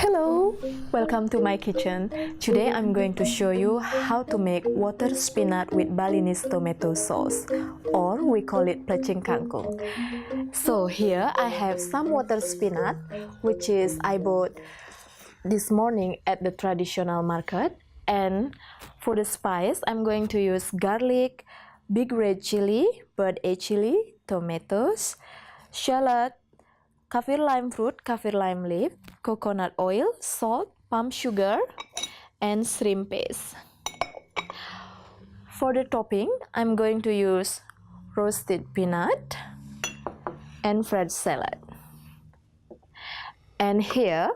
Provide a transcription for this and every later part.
Hello, welcome to my kitchen. Today I'm going to show you how to make water spinach with Balinese tomato sauce, or we call it Plecing Kangkung. So here I have some water spinach, which is I bought this morning at the traditional market. And for the spice, I'm going to use garlic, big red chili, bird eye chili, tomatoes, shallot, Kafir lime fruit, Kafir lime leaf, coconut oil, salt, palm sugar, and shrimp paste. For the topping, I'm going to use roasted peanut and fresh salad. And here,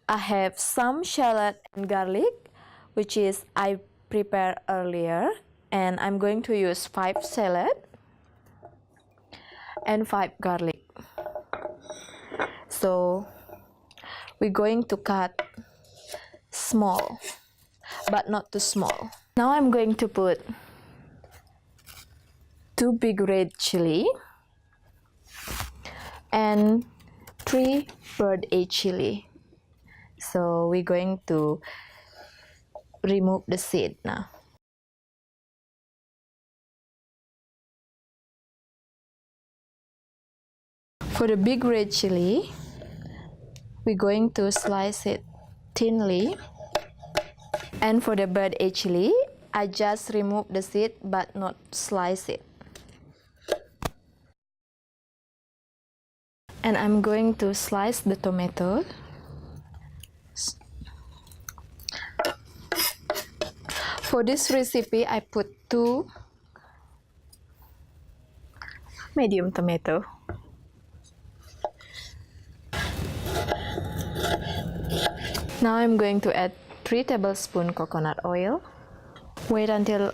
I have some shallot and garlic, which is I prepared earlier, and I'm going to use 5 shallot and 5 garlic. So we're going to cut small, but not too small. Now I'm going to put 2 big red chili and 3 bird eye chili. So we're going to remove the seed now. For the big red chili, we're going to slice it thinly. And for the bird eye chili, I just remove the seed but not slice it. And I'm going to slice the tomato. For this recipe, I put 2 medium tomato. Now I'm going to add 3 tablespoons coconut oil. Wait until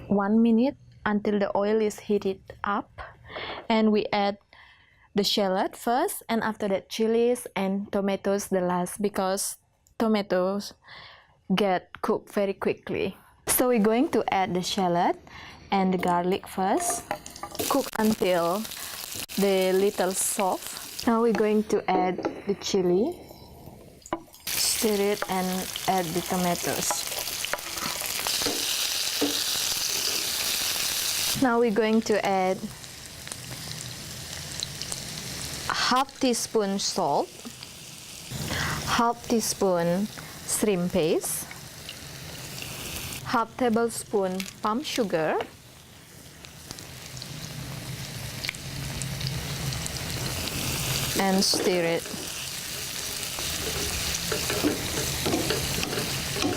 1 minute until the oil is heated up. And we add the shallot first, and after that chilies and tomatoes the last, because tomatoes get cooked very quickly. So we're going to add the shallot and the garlic first. Cook until the little soft. Now we're going to add the chili. Stir it and add the tomatoes. Now we're going to add half teaspoon salt, half teaspoon shrimp paste, half tablespoon palm sugar, and stir it.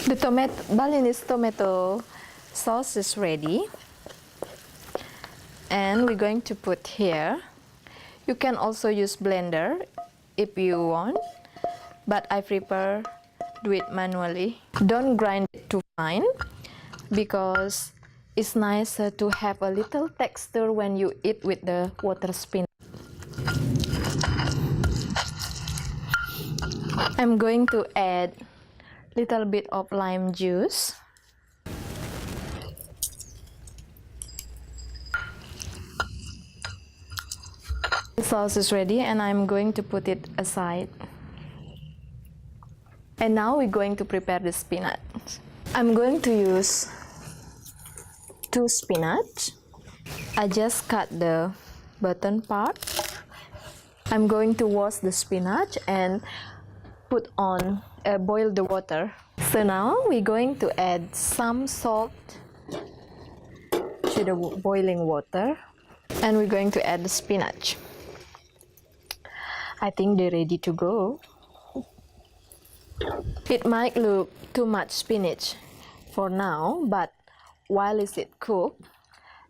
The Balinese tomato sauce is ready, and we're going to put here. You can also use blender if you want, but I prefer do it manually. Don't grind it too fine, because it's nicer to have a little texture when you eat with the water spinach. I'm going to add little bit of lime juice. The sauce is ready, and I'm going to put it aside. And now we're going to prepare the spinach. I'm going to use 2 spinach. I just cut the bottom part. I'm going to wash the spinach and put on boil the water. So now we're going to add some salt to the boiling water, and we're going to add the spinach. I think they're ready to go. It might look too much spinach for now, but while it's cooked,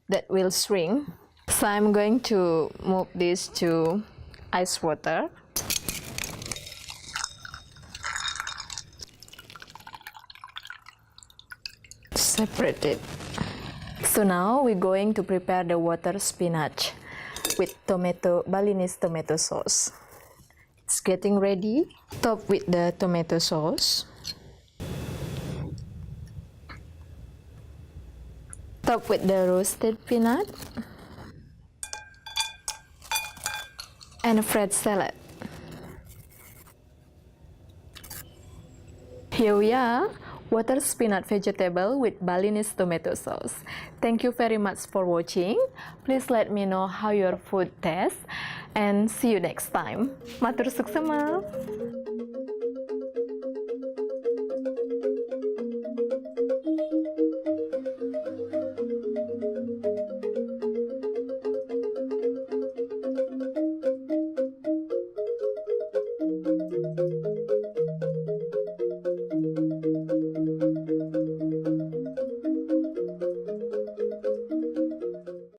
that will shrink. So I'm going to move this to ice water. Separate it. So now we're going to prepare the water spinach with Balinese tomato sauce. It's getting ready. Top with the tomato sauce. Top with the roasted peanut and a fresh salad. Here we are, water spinach vegetable with Balinese tomato sauce. Thank you very much for watching. Please let me know how your food tastes and see you next time. Matur suksema.